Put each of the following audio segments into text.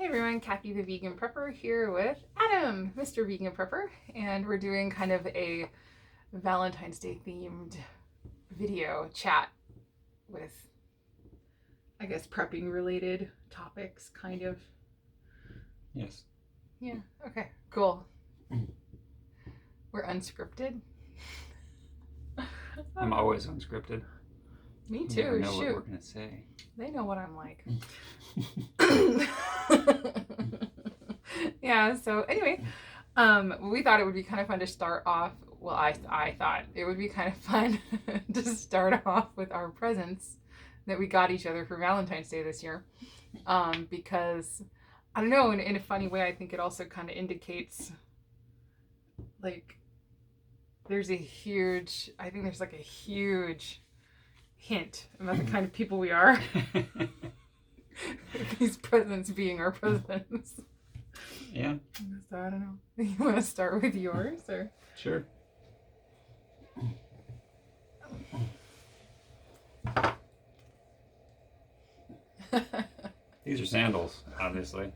everyone, Kathy the Vegan Prepper here with Adam, Mr. Vegan Prepper, and we're doing kind of a Valentine's Day themed video chat with, I guess, prepping related topics, kind of. Yes. Yeah, okay, cool. We're unscripted. I'm always unscripted. Me You too, never know shoot. what we're going to say. They know what I'm like. Yeah, so anyway, we thought it would be kind of fun to start off. Well, I thought it would be kind of fun to start off with our presents that we got each other for Valentine's Day this year. Because, I don't know, in a funny way, I think it also kind of indicates, like, there's like a huge hint about the kind of people we are. These presents being our presents. Yeah. So I don't know. You want to start with yours, or? Sure. These are sandals, obviously.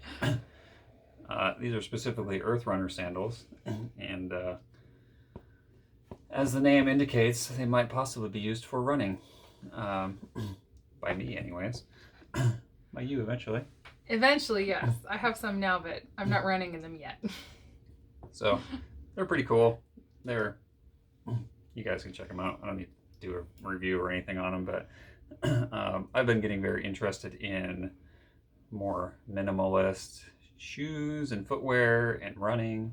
These are specifically Earth Runner sandals, and as the name indicates, they might possibly be used for running. By me, anyways. By you, eventually. Eventually, yes. I have some now, but I'm not running in them yet. So, they're pretty cool. You guys can check them out. I don't need to do a review or anything on them, but I've been getting very interested in more minimalist shoes and footwear and running,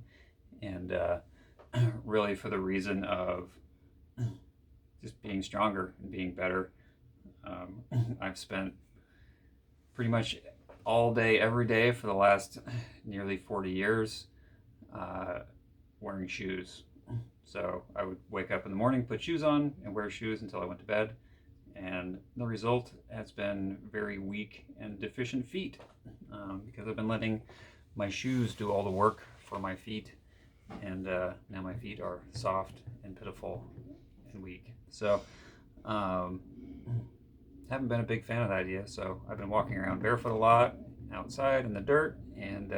and really for the reason of just being stronger and being better. I've spent pretty much all day, every day for the last nearly 40 years wearing shoes. So I would wake up in the morning, put shoes on, and wear shoes until I went to bed. And the result has been very weak and deficient feet because I've been letting my shoes do all the work for my feet. And now my feet are soft and pitiful and weak. So haven't been a big fan of that idea, so I've been walking around barefoot a lot outside in the dirt and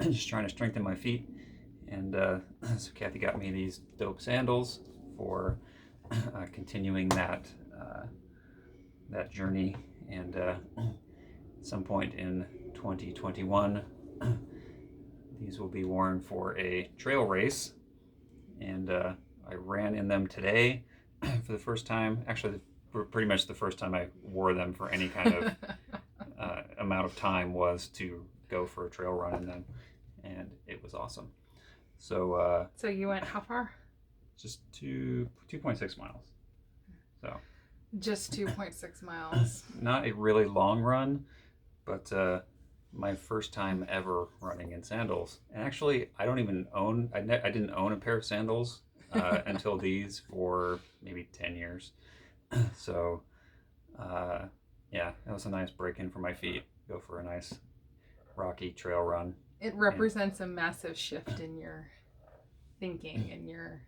just trying to strengthen my feet. And so Kathy got me these dope sandals for continuing that journey. And at some point in 2021, these will be worn for a trail race. And I ran in them today for the first time. Actually, pretty much the first time I wore them for any kind of amount of time was to go for a trail run in them, and it was awesome. So So you went how far? Just 2.6 miles. So Just 2.6 miles. Not a really long run, but my first time ever running in sandals. And actually, I didn't own a pair of sandals until these for maybe 10 years. So, yeah, it was a nice break-in for my feet. Go for a nice rocky trail run. It represents a massive shift in your thinking and your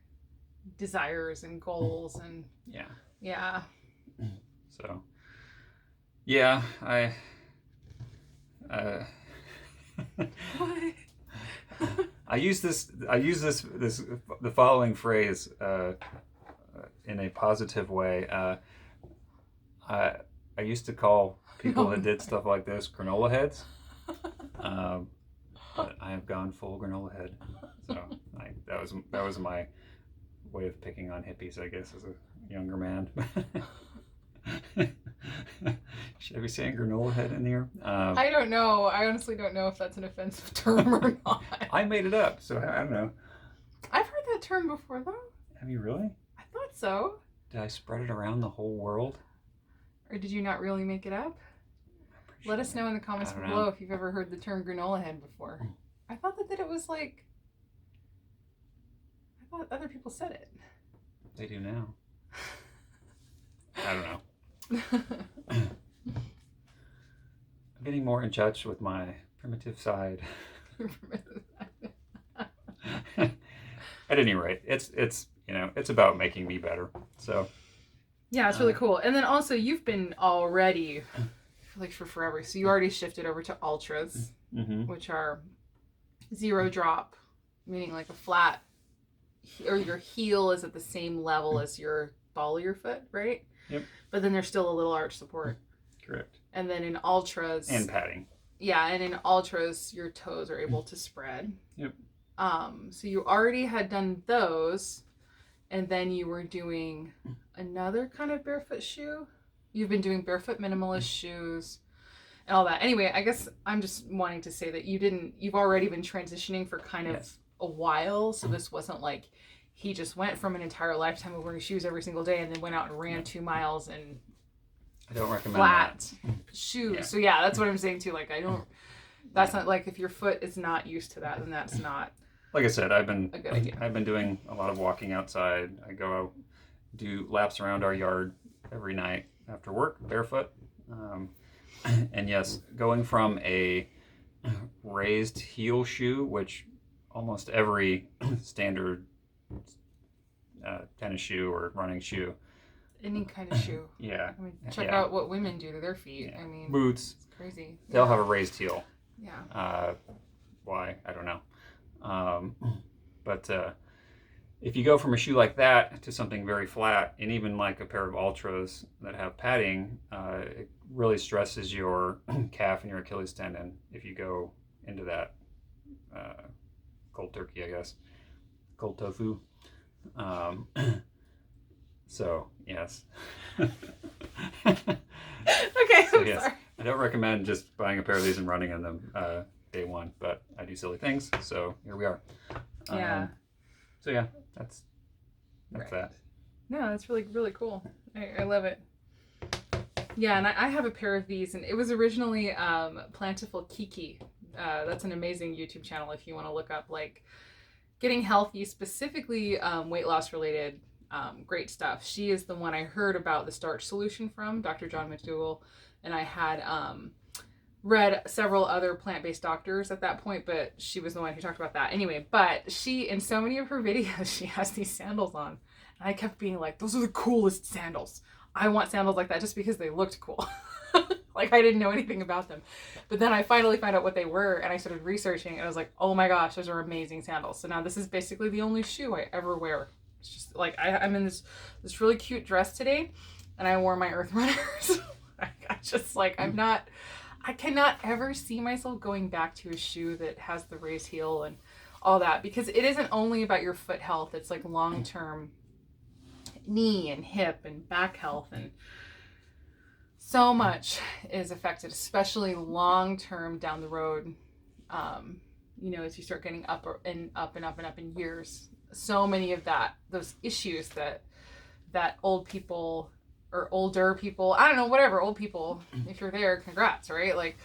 desires and goals and yeah. So, yeah, I use the following phrase in a positive way. I used to call people that did stuff like this granola heads, but I have gone full granola head. So that was my way of picking on hippies, I guess, as a younger man. Should I be saying granola head in here? I don't know. I honestly don't know if that's an offensive term or not. I made it up, so I don't know. I've heard that term before, though. Have you really? I thought so. Did I spread it around the whole world? Or did you not really make it up? Let us know in the comments below if you've ever heard the term granola head before. I thought that it was like... I thought other people said it. They do now. I don't know. I'm getting more in touch with my primitive side. At any rate, it's about making me better. So yeah, it's really cool. And then also you've been already like for forever. So you already shifted over to ultras. Mm-hmm. which are zero drop, meaning like a flat, or your heel is at the same level as your ball of your foot, right? Yep. But then there's still a little arch support. Correct. And then in ultras, And padding. yeah, and in ultras, your toes are able to spread. Yep. So you already had done those, and then you were doing another kind of barefoot shoe. You've been doing barefoot minimalist shoes and all that. Anyway, I guess I'm just wanting to say that you've already been transitioning for kind of a while. So this wasn't like he just went from an entire lifetime of wearing shoes every single day and then went out and ran 2 miles and I don't recommend flat that. shoes. Yeah. So yeah, that's what I'm saying too. Like that's not like if your foot is not used to that, then that's not. Like I said, I've been a good idea. I've been doing a lot of walking outside. I go out, do laps around our yard every night after work, barefoot. And yes, going from a raised heel shoe, which almost every standard tennis shoe or running shoe, any kind of shoe. yeah. I mean, check out what women do to their feet. Yeah. I mean, boots. It's crazy. They'll have a raised heel. Yeah. Why? I don't know. But if you go from a shoe like that to something very flat, and even like a pair of Ultras that have padding, it really stresses your calf and your Achilles tendon if you go into that cold turkey, I guess. Cold tofu. So, yes. Okay, So, yes, sorry. I don't recommend just buying a pair of these and running in them day one, but I do silly things, so here we are. Yeah. So yeah, that's right. that. No, that's really, really cool. I love it. Yeah, and I have a pair of these, and it was originally Plantiful Kiki. That's an amazing YouTube channel if you want to look up like getting healthy, specifically weight loss related. Great stuff. She is the one I heard about the starch solution from, Dr. John McDougall, and I had read several other plant-based doctors at that point, but she was the one who talked about that. Anyway, but she, in so many of her videos, she has these sandals on. And I kept being like, those are the coolest sandals. I want sandals like that just because they looked cool. Like I didn't know anything about them. But then I finally found out what they were and I started researching and I was like, oh my gosh, those are amazing sandals. So now this is basically the only shoe I ever wear. It's just like, I'm in this really cute dress today and I wore my Earth Runners. I just like, I cannot ever see myself going back to a shoe that has the raised heel and all that because it isn't only about your foot health. It's like long-term knee and hip and back health and so much is affected, especially long-term down the road. As you start getting up and up in years, so many of those issues that old people or older people, I don't know, whatever, old people, if you're there, congrats, right? Like,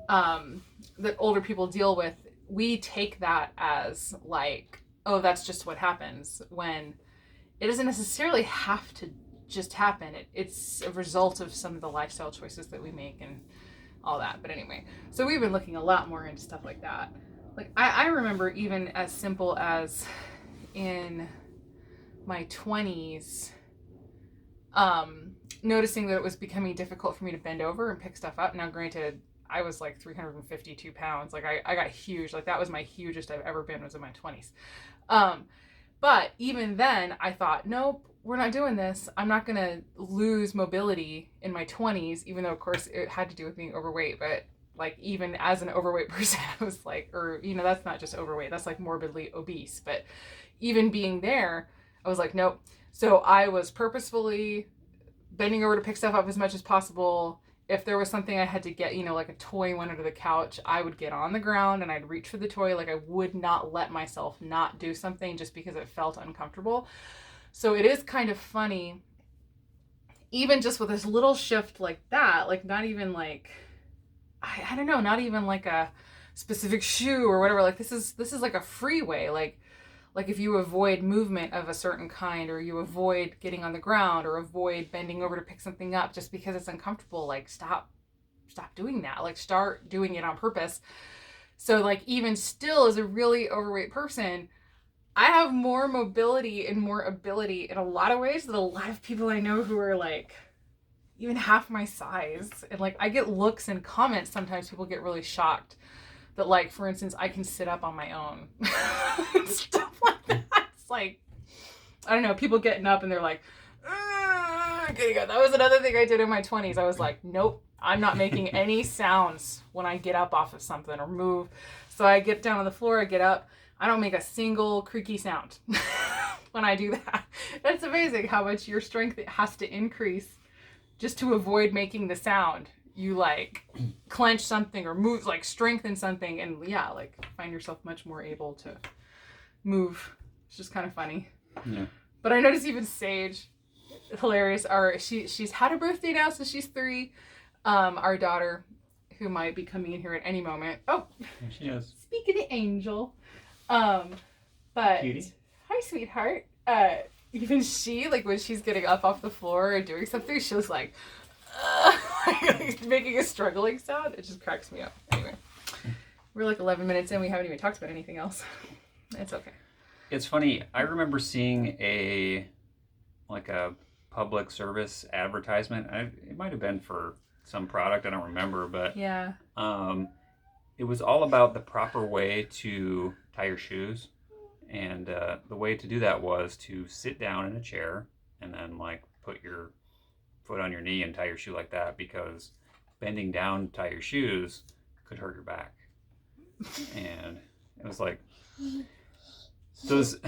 that older people deal with, we take that as like, oh, that's just what happens, when it doesn't necessarily have to just happen. It's a result of some of the lifestyle choices that we make and all that. But anyway, so we've been looking a lot more into stuff like that. Like, I remember even as simple as in my 20s, noticing that it was becoming difficult for me to bend over and pick stuff up. Now, granted, I was like 352 pounds. Like I got huge. Like that was my hugest I've ever been, was in my 20s. But even then I thought, nope, we're not doing this. I'm not going to lose mobility in my 20s, even though of course it had to do with being overweight. But like, even as an overweight person, I was like, that's not just overweight, that's like morbidly obese. But even being there, I was like, nope. So I was purposefully bending over to pick stuff up as much as possible. If there was something I had to get, like a toy went under the couch, I would get on the ground and I'd reach for the toy. Like I would not let myself not do something just because it felt uncomfortable. So it is kind of funny, even just with this little shift like that, like not even like, I don't know, not even like a specific shoe or whatever. Like this is like a freeway. Like if you avoid movement of a certain kind, or you avoid getting on the ground, or avoid bending over to pick something up just because it's uncomfortable, like stop doing that. Like start doing it on purpose. So like even still as a really overweight person, I have more mobility and more ability in a lot of ways than a lot of people I know who are like even half my size. And like I get looks and comments sometimes, people get really shocked that, like, for instance, I can sit up on my own. Stuff like that. It's like, I don't know, people getting up and they're like, getting up. That was another thing I did in my 20s. I was like, nope, I'm not making any sounds when I get up off of something or move. So I get down on the floor, I get up. I don't make a single creaky sound when I do that. That's amazing how much your strength has to increase just to avoid making the sound. You like clench something or move, like strengthen something, and yeah, like find yourself much more able to move. It's just kind of funny. Yeah. But I noticed even Sage, hilarious. She's had a birthday now, so she's 3. Our daughter, who might be coming in here at any moment. Oh, There she is. speak of the angel. But Cutie. hi, sweetheart. Even she, like when she's getting up off the floor and doing something, she was like, making a struggling sound. It just cracks me up. Anyway, we're like 11 minutes in. We haven't even talked about anything else. It's okay. It's funny. I remember seeing a public service advertisement. It might have been for some product. I don't remember, but Yeah. it was all about the proper way to tie your shoes, and the way to do that was to sit down in a chair and then like put your foot on your knee and tie your shoe like that, because bending down to tie your shoes could hurt your back. And it was like those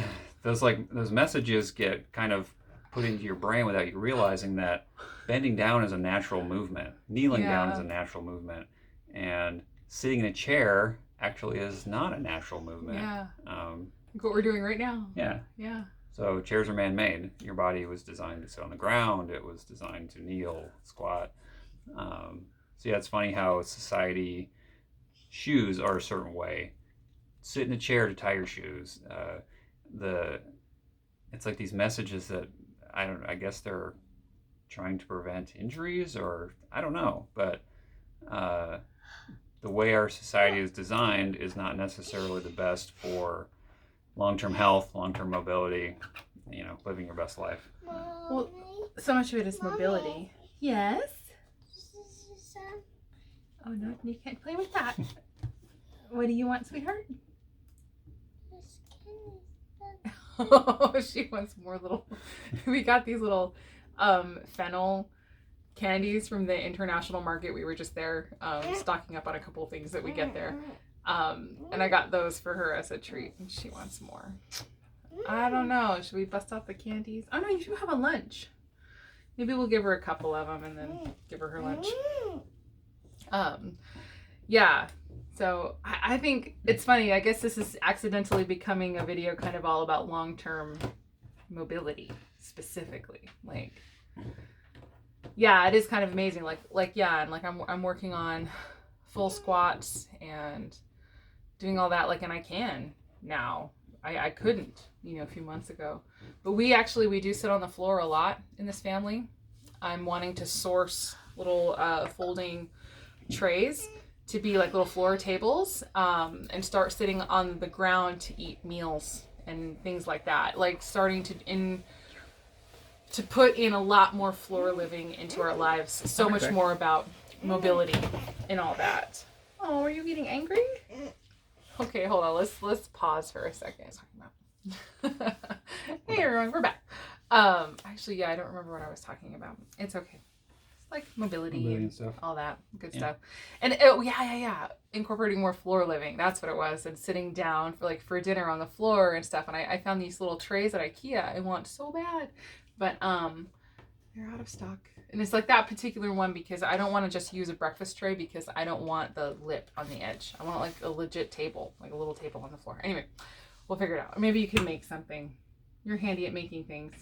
messages get kind of put into your brain without you realizing that bending down is a natural movement, kneeling down is a natural movement, and sitting in a chair actually is not a natural movement. Yeah. Like what we're doing right now. Yeah. Yeah. So chairs are man-made. Your body was designed to sit on the ground. It was designed to kneel, squat. So yeah, it's funny how society, shoes are a certain way. Sit in a chair to tie your shoes. It's like these messages that I guess they're trying to prevent injuries, or I don't know, but the way our society is designed is not necessarily the best for long-term health, long-term mobility, living your best life. Well, so much of it is mobility. Yes. Oh no, you can't play with that. What do you want, sweetheart? Oh, she wants more little. We got these little fennel candies from the international market. We were just there stocking up on a couple of things that we get there. And I got those for her as a treat, and she wants more. I don't know. Should we bust out the candies? Oh no, you do have a lunch. Maybe we'll give her a couple of them and then give her lunch. Yeah. So I think it's funny. I guess this is accidentally becoming a video kind of all about long-term mobility specifically. Like, yeah, it is kind of amazing. I'm working on full squats and doing all that. And I can now. I couldn't, a few months ago. But we do sit on the floor a lot in this family. I'm wanting to source little folding trays to be like little floor tables, and start sitting on the ground to eat meals and things like that. Like starting to put in a lot more floor living into our lives. So much more about mobility and all that. Oh, are you getting angry? Okay, hold on. Let's pause for a second. Hey everyone, we're back. Actually, yeah, I don't remember what I was talking about. It's okay. It's like mobility and stuff, all that good stuff. And incorporating more floor living. That's what it was. And sitting down for dinner on the floor and stuff. And I found these little trays at IKEA. I want so bad, but they're out of stock. And it's like that particular one because I don't want to just use a breakfast tray because I don't want the lip on the edge. I want like a legit table, like a little table on the floor. Anyway, we'll figure it out. Or maybe you can make something. You're handy at making things,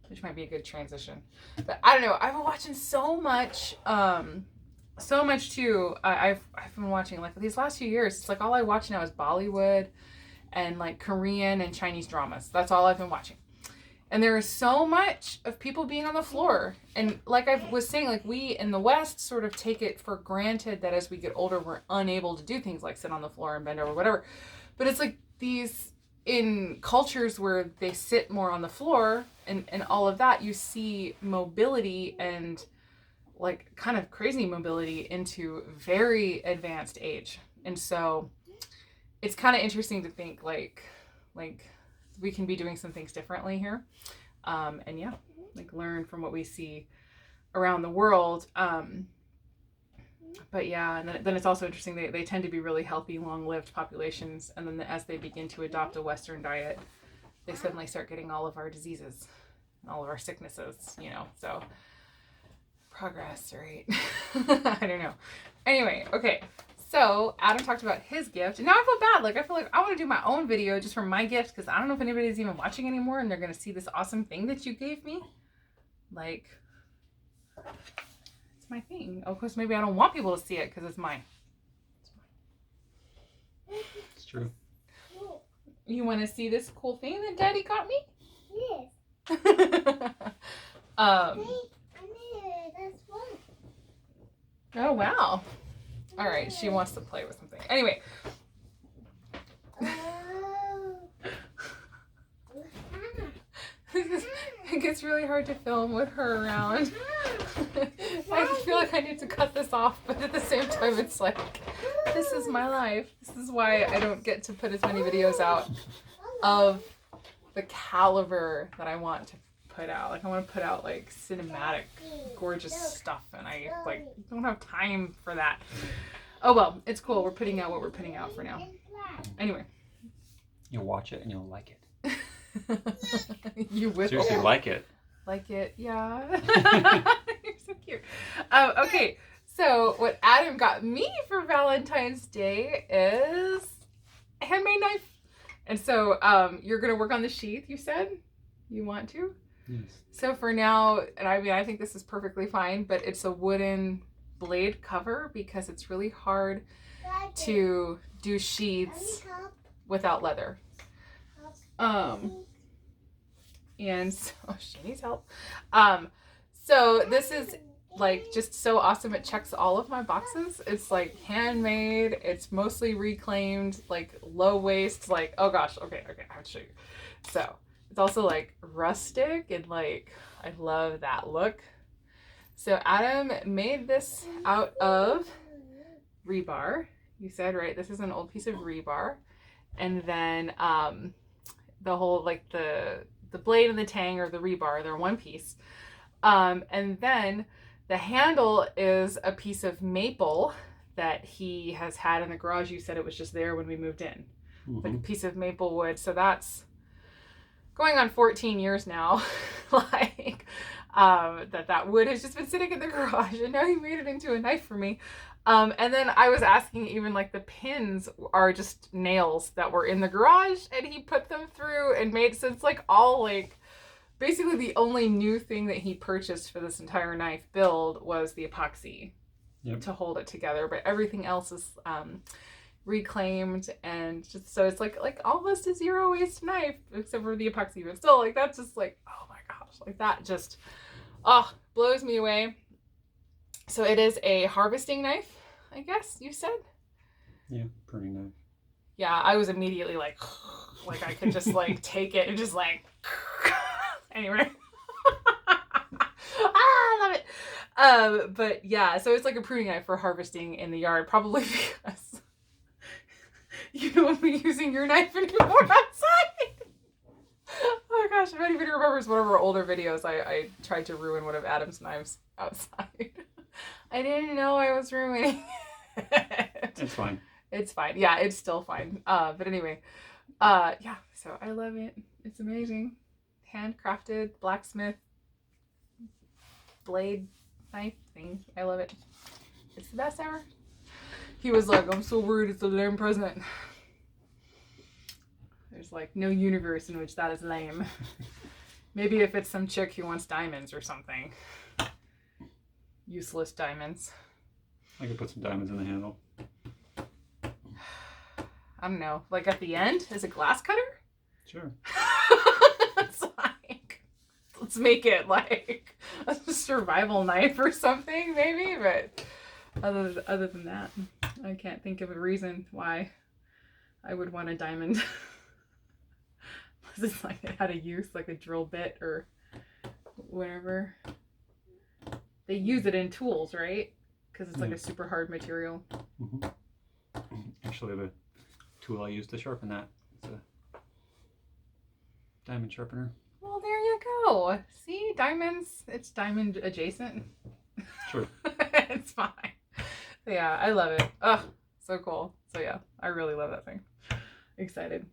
which might be a good transition. But I don't know. I've been watching so much too. I've been watching like these last few years. It's like all I watch now is Bollywood and like Korean and Chinese dramas. That's all I've been watching. And there is so much of people being on the floor. And like I was saying, like we in the West sort of take it for granted that as we get older, we're unable to do things like sit on the floor and bend over, whatever. But it's like these, in cultures where they sit more on the floor and all of that, you see mobility and like kind of crazy mobility into very advanced age. And so it's kind of interesting to think like we can be doing some things differently here. And yeah, like learn from what we see around the world. But yeah, and then it's also interesting, they tend to be really healthy, long-lived populations, and then as they begin to adopt a Western diet, they suddenly start getting all of our diseases and all of our sicknesses, you know. So progress, right? I don't know. Anyway, okay. So Adam talked about his gift, and now I feel bad. Like I feel like I want to do my own video just for my gift, because I don't know if anybody's even watching anymore, and they're gonna see this awesome thing that you gave me. Like, it's my thing. Of course, maybe I don't want people to see it because it's mine. It's true. You want to see this cool thing that Daddy got me? Yes. um. That's one. Oh wow. All right, she wants to play with something. Anyway. It gets really hard to film with her around. I feel like I need to cut this off, but at the same time, it's like, this is my life. This is why I don't get to put as many videos out of the caliber that I want to put out. Like, I want to put out like cinematic, gorgeous stuff, and I like don't have time for that. Oh well, it's cool. We're putting out what we're putting out for now. Anyway. You'll watch it and you'll like it. You will. Seriously, like it. Like it, yeah. You're so cute. Okay, so what Adam got me for Valentine's Day is a handmade knife. And so you're going to work on the sheath, you said? You want to? Yes. So for now, and I mean, I think this is perfectly fine, but it's a wooden blade cover because it's really hard to do sheaths without leather. And so she needs help. So this is like just so awesome. It checks all of my boxes. It's like handmade. It's mostly reclaimed, like low waste, like, oh gosh. Okay. I have to show you. So it's also like rustic and like, I love that look. So Adam made this out of rebar. You said, right? This is an old piece of rebar. And then, the whole, like the blade and the tang or the rebar, they're one piece. And then the handle is a piece of maple that he has had in the garage. You said it was just there when we moved in. Mm-hmm. Like a piece of maple wood. So that's going on 14 years now. Like, that wood has just been sitting in the garage, and now he made it into a knife for me. And then I was asking, even like the pins are just nails that were in the garage, and he put them through and made, so it's like all like, basically the only new thing that he purchased for this entire knife build was the epoxy to hold it together, but everything else is reclaimed, and just so it's like almost a zero waste knife except for the epoxy, but still, like, that's just like, oh my gosh, like that just blows me away. So it is a harvesting knife, I guess you said? Yeah, pruning knife. Yeah, I was immediately like I could just like take it and just like, anyway. I love it. But yeah, so it's like a pruning knife for harvesting in the yard, probably because you don't be using your knife anymore outside. Oh my gosh, if anybody remembers one of our older videos, I tried to ruin one of Adam's knives outside. I didn't know I was ruining it. It's fine. It's fine. Yeah, it's still fine. But anyway, yeah, so I love it. It's amazing. Handcrafted blacksmith blade knife thing. I love it. It's the best ever. He was like, I'm so worried it's a lame present. There's like no universe in which that is lame. Maybe if it's some chick who wants diamonds or something. Useless diamonds. I could put some diamonds in the handle. I don't know. Like at the end, is it glass cutter? Sure. It's like, let's make it like a survival knife or something, maybe. But other than that, I can't think of a reason why I would want a diamond. Unless it's like it had a use, like a drill bit or whatever. They use it in tools, right? Because it's like a super hard material. Mm-hmm. Actually, the tool I use to sharpen that is a diamond sharpener. Well, there you go. See, diamonds, it's diamond adjacent. Sure. It's fine. Yeah, I love it. Oh, so cool. So yeah, I really love that thing. Excited.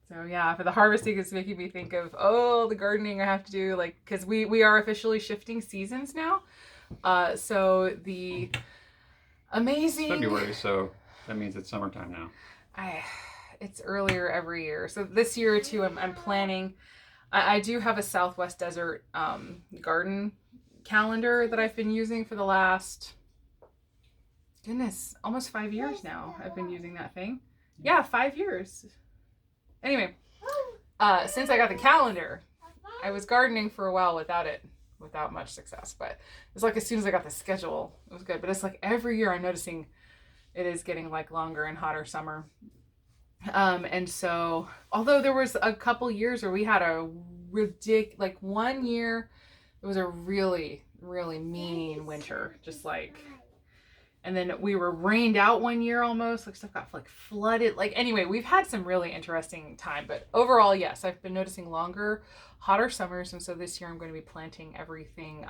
So yeah, for the harvesting, it's making me think of, the gardening I have to do, like, because we are officially shifting seasons now. So the amazing... It's February, so that means it's summertime now. It's earlier every year. So this year too, I'm planning... I do have a Southwest Desert garden calendar that I've been using for the last, goodness, almost 5 years now. I've been using that thing. Yeah, 5 years. Anyway, since I got the calendar, I was gardening for a while without it, without much success. But it's like as soon as I got the schedule, it was good. But it's like every year I'm noticing it is getting like longer and hotter summer. And so, although there was a couple years where we had a ridiculous, like 1 year, it was a really, really mean winter, just like, and then we were rained out 1 year almost, like stuff got like flooded. Like, anyway, we've had some really interesting time, but overall, yes, I've been noticing longer, hotter summers. And so this year I'm going to be planting everything,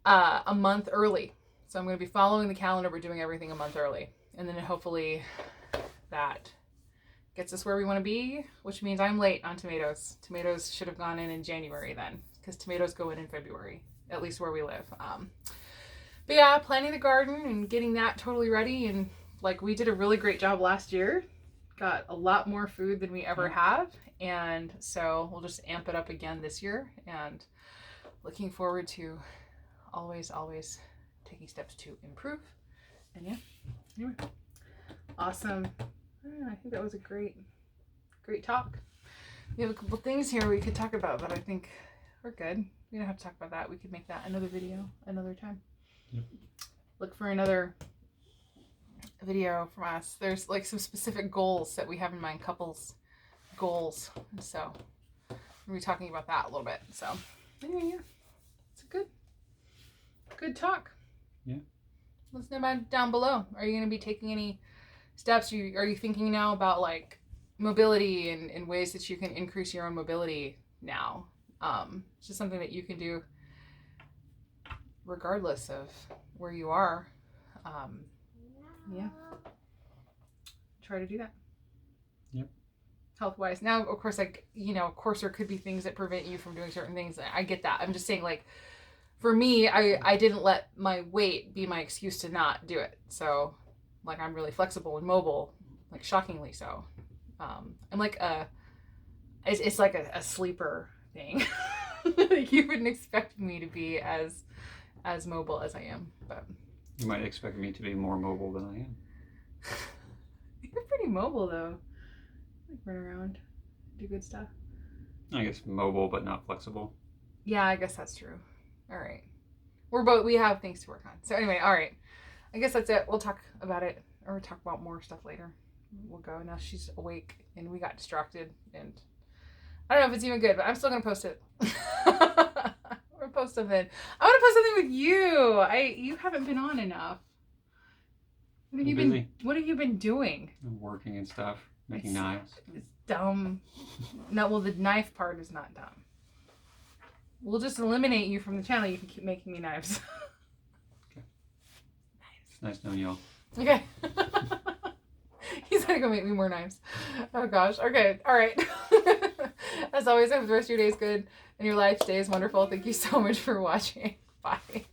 a month early. So I'm going to be following the calendar. We're doing everything a month early. And then hopefully that gets us where we want to be, which means I'm late on tomatoes. Tomatoes should have gone in January then, because tomatoes go in February, at least where we live. But yeah, planting the garden and getting that totally ready. And like, we did a really great job last year. Got a lot more food than we ever have. And so we'll just amp it up again this year. And looking forward to always taking steps to improve. And yeah, anyway, awesome. I think that was a great talk. We have a couple things here we could talk about, but I think we're good. We don't have to talk about that. We could make that another video another time. Yep. Look for another video from us. There's like some specific goals that we have in mind, couples goals. So we'll be talking about that a little bit. So anyway, yeah, it's a good talk. Yeah. Let us know about it down below. Are you going to be taking any steps? Are you thinking now about like mobility and ways that you can increase your own mobility now? It's just something that you can do regardless of where you are. Yeah. Try to do that. Yep. Health-wise. Now, of course, like, of course there could be things that prevent you from doing certain things. I get that. I'm just saying, like, for me, I didn't let my weight be my excuse to not do it. So, like, I'm really flexible and mobile, like, shockingly so. I'm like it's like a sleeper thing. Like, you wouldn't expect me to be as mobile as I am, but you might expect me to be more mobile than I am. You're pretty mobile though. Like, run around, do good stuff. I guess mobile but not flexible. Yeah, I guess that's true. All right, we have things to work on. So anyway, all right, I guess that's it. We'll talk about it, or talk about more stuff later. We'll go. Now she's awake and we got distracted, and I don't know if it's even good, but I'm still gonna post it. Or post something. I want to post something with you. You haven't been on enough. What have you been doing? I'm working and stuff, making knives. It's dumb. No, well, the knife part is not dumb. We'll just eliminate you from the channel. You can keep making me knives. Okay. It's nice knowing y'all. Okay. He's gonna go make me more knives. Oh gosh. Okay. All right. As always, I hope the rest of your day is good and your life stays wonderful. Thank you so much for watching. Bye.